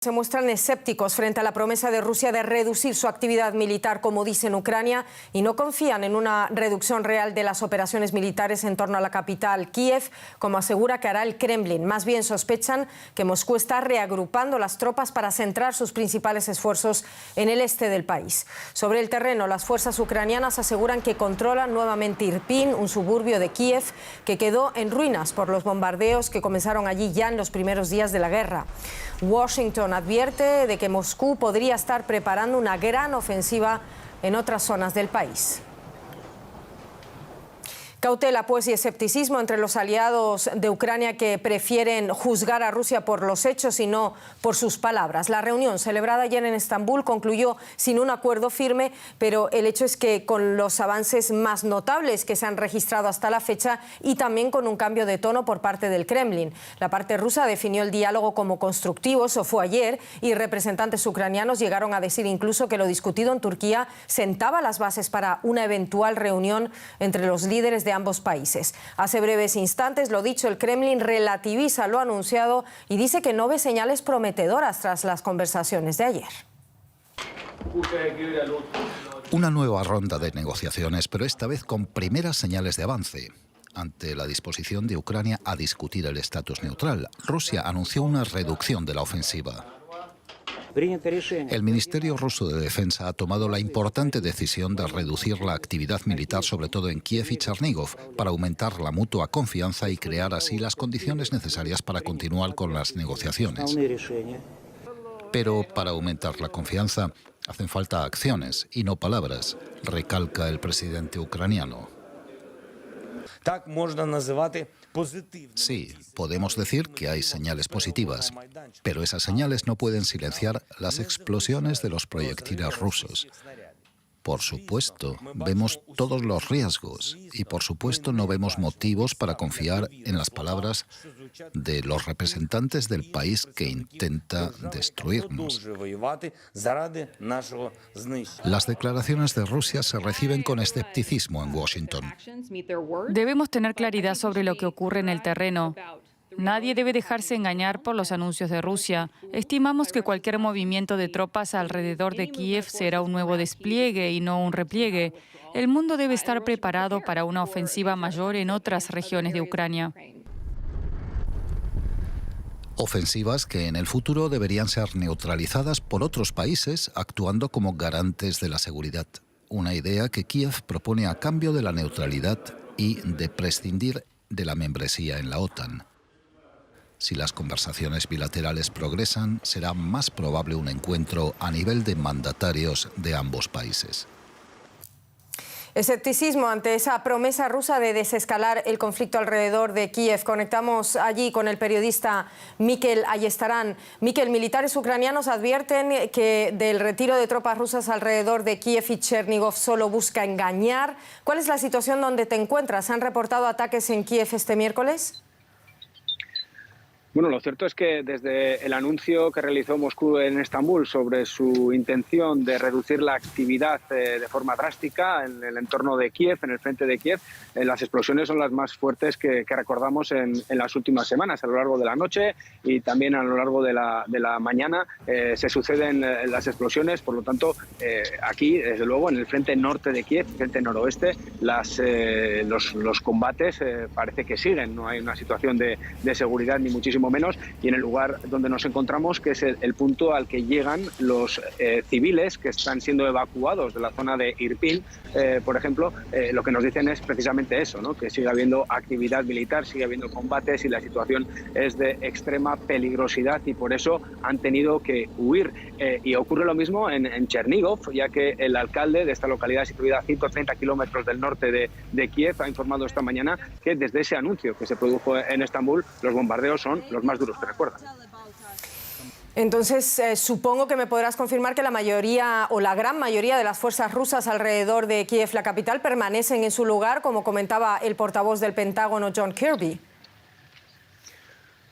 Se muestran escépticos frente a la promesa de Rusia de reducir su actividad militar, como dice en Ucrania, y no confían en una reducción real de las operaciones militares en torno a la capital, Kiev, como asegura que hará el Kremlin. Más bien sospechan que Moscú está reagrupando las tropas para centrar sus principales esfuerzos en el este del país. Sobre el terreno, las fuerzas ucranianas aseguran que controlan nuevamente Irpin, un suburbio de Kiev que quedó en ruinas por los bombardeos que comenzaron allí ya en los primeros días de la guerra. Washington advierte de que Moscú podría estar preparando una gran ofensiva en otras zonas del país. Cautela, pues, y escepticismo entre los aliados de Ucrania que prefieren juzgar a Rusia por los hechos y no por sus palabras. La reunión celebrada ayer en Estambul concluyó sin un acuerdo firme, pero el hecho es que con los avances más notables que se han registrado hasta la fecha y también con un cambio de tono por parte del Kremlin. La parte rusa definió el diálogo como constructivo, eso fue ayer, y representantes ucranianos llegaron a decir incluso que lo discutido en Turquía sentaba las bases para una eventual reunión entre los líderes de ambos países. Hace breves instantes, lo dicho, el Kremlin relativiza lo anunciado y dice que no ve señales prometedoras tras las conversaciones de ayer. Una nueva ronda de negociaciones, pero esta vez con primeras señales de avance. Ante la disposición de Ucrania a discutir el estatus neutral, Rusia anunció una reducción de la ofensiva. El Ministerio ruso de Defensa ha tomado la importante decisión de reducir la actividad militar, sobre todo en Kiev y Chernígov, para aumentar la mutua confianza y crear así las condiciones necesarias para continuar con las negociaciones. Pero para aumentar la confianza hacen falta acciones y no palabras, recalca el presidente ucraniano. Sí, podemos decir que hay señales positivas, pero esas señales no pueden silenciar las explosiones de los proyectiles rusos. Por supuesto, vemos todos los riesgos y por supuesto no vemos motivos para confiar en las palabras de los representantes del país que intenta destruirnos. Las declaraciones de Rusia se reciben con escepticismo en Washington. Debemos tener claridad sobre lo que ocurre en el terreno. Nadie debe dejarse engañar por los anuncios de Rusia. Estimamos que cualquier movimiento de tropas alrededor de Kiev será un nuevo despliegue y no un repliegue. El mundo debe estar preparado para una ofensiva mayor en otras regiones de Ucrania. Ofensivas que en el futuro deberían ser neutralizadas por otros países actuando como garantes de la seguridad. Una idea que Kiev propone a cambio de la neutralidad y de prescindir de la membresía en la OTAN. Si las conversaciones bilaterales progresan, será más probable un encuentro a nivel de mandatarios de ambos países. Escepticismo ante esa promesa rusa de desescalar el conflicto alrededor de Kiev. Conectamos allí con el periodista Mikel Ayestarán. Mikel, militares ucranianos advierten que del retiro de tropas rusas alrededor de Kiev y Chernígov solo busca engañar. ¿Cuál es la situación donde te encuentras? ¿Se han reportado ataques en Kiev este miércoles? Bueno, lo cierto es que desde el anuncio que realizó Moscú en Estambul sobre su intención de reducir la actividad de forma drástica en el entorno de Kiev, en el frente de Kiev, las explosiones son las más fuertes que recordamos en las últimas semanas. A lo largo de la noche y también a lo largo de la mañana se suceden las explosiones. Por lo tanto, aquí, desde luego, en el frente norte de Kiev, frente noroeste, los combates parece que siguen. No hay una situación de seguridad ni muchísimo menos, y en el lugar donde nos encontramos, que es el punto al que llegan los civiles que están siendo evacuados de la zona de Irpin, por ejemplo, lo que nos dicen es precisamente eso, ¿no? Que sigue habiendo actividad militar, sigue habiendo combates y la situación es de extrema peligrosidad y por eso han tenido que huir. Y ocurre lo mismo en Chernígov, ya que el alcalde de esta localidad situada a 130 kilómetros del norte de Kiev ha informado esta mañana que desde ese anuncio que se produjo en Estambul, los bombardeos son los más duros que recuerdan. Entonces, supongo que me podrás confirmar que la mayoría o la gran mayoría de las fuerzas rusas alrededor de Kiev, la capital, permanecen en su lugar, como comentaba el portavoz del Pentágono, John Kirby.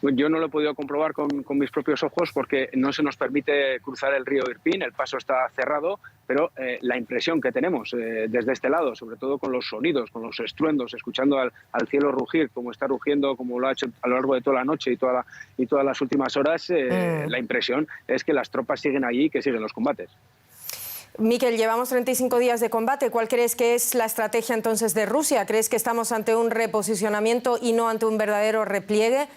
Yo no lo he podido comprobar con mis propios ojos porque no se nos permite cruzar el río Irpin, el paso está cerrado, pero la impresión que tenemos desde este lado, sobre todo con los sonidos, con los estruendos, escuchando al cielo rugir, como está rugiendo, como lo ha hecho a lo largo de toda la noche y todas las últimas horas, la impresión es que las tropas siguen allí y que siguen los combates. Miquel, llevamos 35 días de combate. ¿Cuál crees que es la estrategia entonces de Rusia? ¿Crees que estamos ante un reposicionamiento y no ante un verdadero repliegue?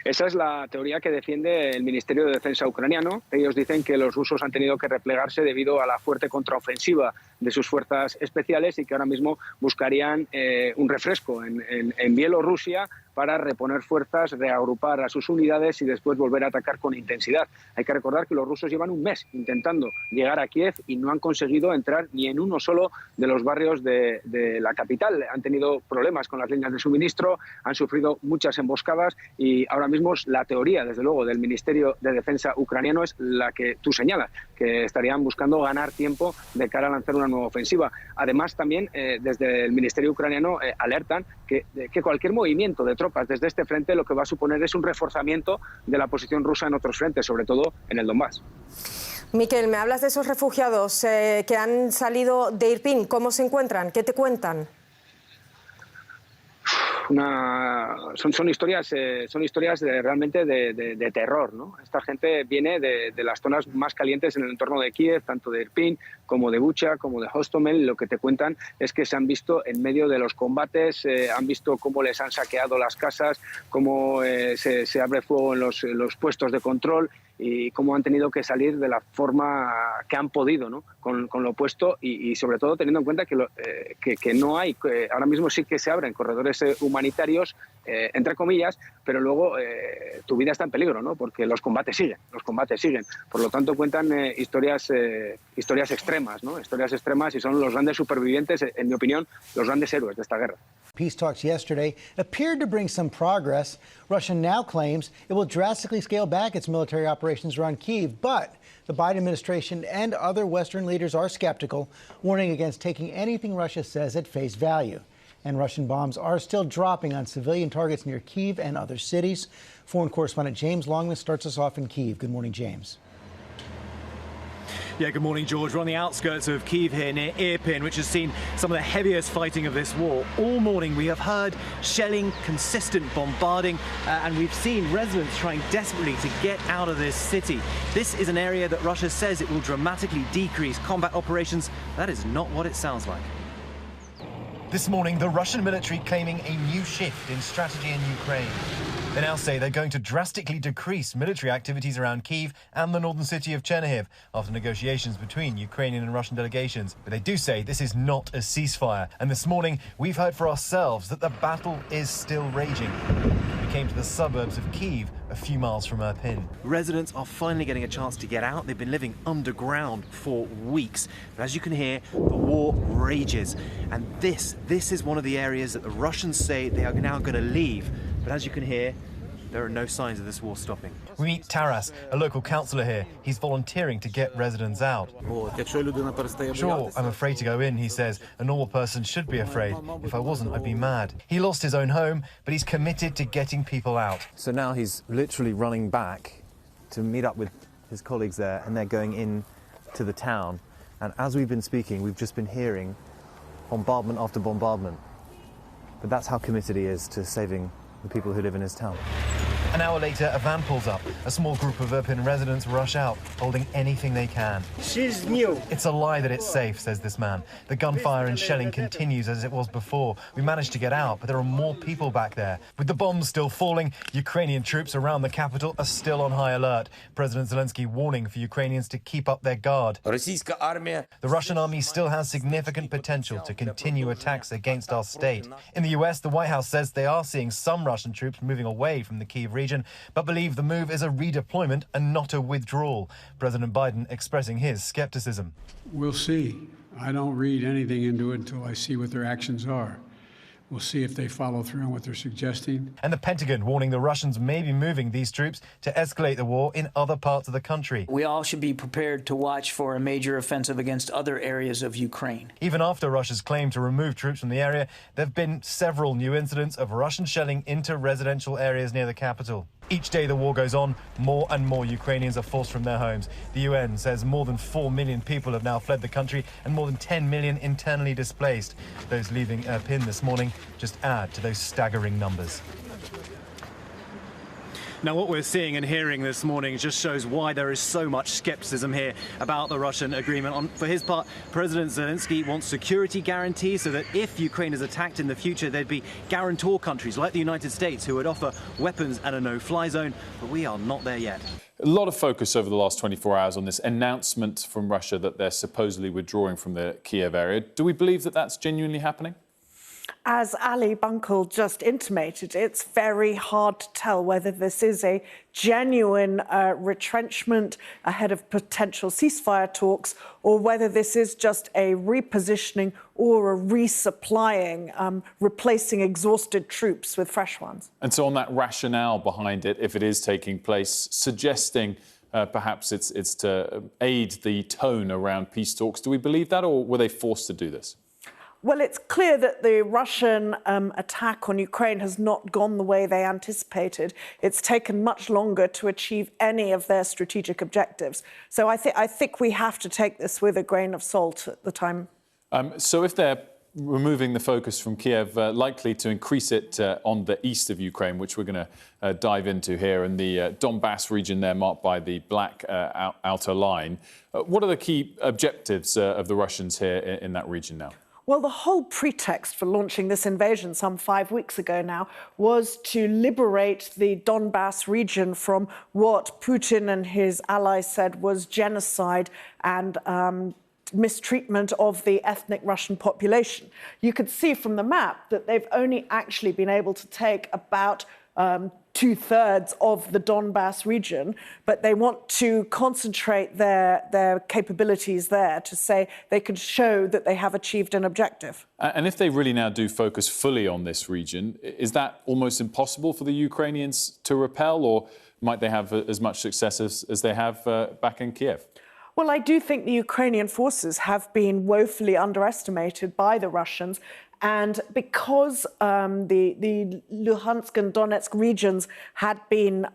Esa es la teoría que defiende el Ministerio de Defensa ucraniano. Ellos dicen que los rusos han tenido que replegarse debido a la fuerte contraofensiva de sus fuerzas especiales y que ahora mismo buscarían un refresco en Bielorrusia para reponer fuerzas, reagrupar a sus unidades y después volver a atacar con intensidad. Hay que recordar que los rusos llevan un mes intentando llegar a Kiev y no han conseguido entrar ni en uno solo de los barrios de la capital. Han tenido problemas con las líneas de suministro, han sufrido muchas emboscadas y ahora mismo la teoría, desde luego, del Ministerio de Defensa ucraniano es la que tú señalas, que estarían buscando ganar tiempo de cara a lanzar una nueva ofensiva. Además, también desde el Ministerio ucraniano alertan que cualquier movimiento de tropas desde este frente lo que va a suponer es un reforzamiento de la posición rusa en otros frentes, sobre todo en el Donbass. Miquel, me hablas de esos refugiados que han salido de Irpin. ¿Cómo se encuentran? ¿Qué te cuentan? Son historias realmente de terror, ¿no? Esta gente viene de las zonas más calientes en el entorno de Kiev, tanto de Irpin como de Bucha, como de Hostomel. Lo que te cuentan es que se han visto en medio de los combates, han visto cómo les han saqueado las casas, cómo se abre fuego en los puestos de control y cómo han tenido que salir de la forma que han podido, ¿no? con lo opuesto y sobre todo teniendo en cuenta que no hay, ahora mismo sí que se abren corredores humanitarios, entre comillas, pero luego tu vida está en peligro, ¿no? Porque los combates siguen. Por lo tanto cuentan historias extremas, ¿no? Historias extremas y son los grandes supervivientes, en mi opinión, los grandes héroes de esta guerra. Peace talks yesterday appeared to bring some progress. Russia now claims it will drastically scale back its military operations around Kyiv, but the Biden administration and other Western leaders are skeptical, warning against taking anything Russia says at face value. And Russian bombs are still dropping on civilian targets near Kyiv and other cities. Foreign correspondent James Longman starts us off in Kyiv. Good morning, James. Yeah, good morning, George. We're on the outskirts of Kyiv here near Irpin, which has seen some of the heaviest fighting of this war. All morning we have heard shelling, consistent bombarding, and we've seen residents trying desperately to get out of this city. This is an area that Russia says it will dramatically decrease combat operations. That is not what it sounds like. This morning, the Russian military claiming a new shift in strategy in Ukraine. They now say they're going to drastically decrease military activities around Kyiv and the northern city of Chernihiv after negotiations between Ukrainian and Russian delegations. But they do say this is not a ceasefire. And this morning, we've heard for ourselves that the battle is still raging. We came to the suburbs of Kyiv, a few miles from Irpin. Residents are finally getting a chance to get out. They've been living underground for weeks. But as you can hear, the war rages. And this is one of the areas that the Russians say they are now going to leave. But as you can hear, there are no signs of this war stopping. We meet Taras, a local councillor here. He's volunteering to get residents out. Sure, I'm afraid to go in, he says. A normal person should be afraid. If I wasn't, I'd be mad. He lost his own home, but he's committed to getting people out. So now he's literally running back to meet up with his colleagues there, and they're going in to the town. And as we've been speaking, we've just been hearing bombardment after bombardment. But that's how committed he is to saving the people who live in his town. An hour later, a van pulls up. A small group of Irpin residents rush out, holding anything they can. She's new. It's a lie that it's safe, says this man. The gunfire and shelling continues as it was before. We managed to get out, but there are more people back there. With the bombs still falling, Ukrainian troops around the capital are still on high alert. President Zelensky warning for Ukrainians to keep up their guard. The Russian army still has significant potential to continue attacks against our state. In the US, the White House says they are seeing some Russian troops moving away from the Kyiv region, but believe the move is a redeployment and not a withdrawal. President Biden expressing his skepticism. We'll see. I don't read anything into it until I see what their actions are. We'll see if they follow through on what they're suggesting. And the Pentagon warning the Russians may be moving these troops to escalate the war in other parts of the country. We all should be prepared to watch for a major offensive against other areas of Ukraine. Even after Russia's claim to remove troops from the area, there have been several new incidents of Russian shelling into residential areas near the capital. Each day the war goes on, more and more Ukrainians are forced from their homes. The UN says more than 4 million people have now fled the country and more than 10 million internally displaced. Those leaving Irpin this morning just add to those staggering numbers. Now, what we're seeing and hearing this morning just shows why there is so much skepticism here about the Russian agreement. For his part, President Zelensky wants security guarantees so that if Ukraine is attacked in the future, there'd be guarantor countries like the United States who would offer weapons and a no-fly zone. But we are not there yet. A lot of focus over the last 24 hours on this announcement from Russia that they're supposedly withdrawing from the Kiev area. Do we believe that that's genuinely happening? As Ali Bunkel just intimated, it's very hard to tell whether this is a genuine retrenchment ahead of potential ceasefire talks or whether this is just a repositioning or a resupplying, replacing exhausted troops with fresh ones. And so on that rationale behind it, if it is taking place, suggesting perhaps it's to aid the tone around peace talks, do we believe that, or were they forced to do this? Well, it's clear that the Russian attack on Ukraine has not gone the way they anticipated. It's taken much longer to achieve any of their strategic objectives. So I think we have to take this with a grain of salt at the time. So if they're removing the focus from Kiev, likely to increase it on the east of Ukraine, which we're going to dive into here, in the Donbass region there marked by the black outer line. What are the key objectives of the Russians here in that region now? Well, the whole pretext for launching this invasion some 5 weeks ago now was to liberate the Donbass region from what Putin and his allies said was genocide and mistreatment of the ethnic Russian population. You could see from the map that they've only actually been able to take about 2/3 of the Donbass region, but they want to concentrate their capabilities there to say they can show that they have achieved an objective. And if they really now do focus fully on this region, is that almost impossible for the Ukrainians to repel, or might they have as much success as they have back in Kiev? Well, I do think the Ukrainian forces have been woefully underestimated by the Russians. And because the Luhansk and Donetsk regions had been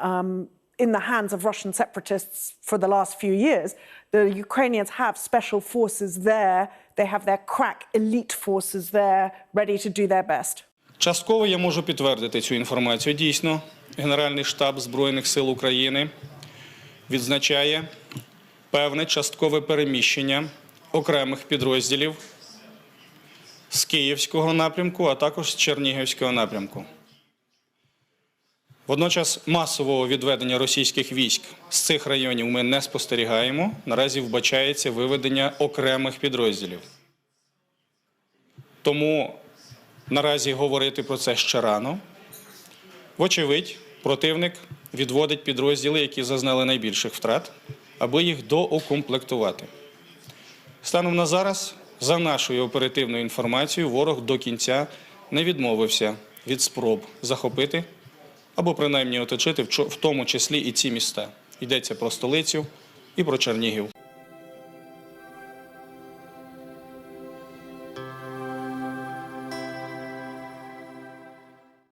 in the hands of Russian separatists for the last few years, the Ukrainians have special forces there. They have their crack elite forces there ready to do their best. Частково я можу підтвердити цю інформацію. Дійсно, Генеральний штаб Збройних сил України відзначає певне часткове переміщення окремих підрозділів з Київського напрямку, а також з Чернігівського напрямку. Водночас масового відведення російських військ з цих районів ми не спостерігаємо. Наразі вбачається виведення окремих підрозділів. Тому наразі говорити про це ще рано. Вочевидь, противник відводить підрозділи, які зазнали найбільших втрат, аби їх доукомплектувати. Станом на зараз, за нашою оперативною інформацією, ворог до кінця не відмовився від спроб захопити або принаймні оточити, в тому числі і ці міста. Йдеться про столицю і про Чернігів.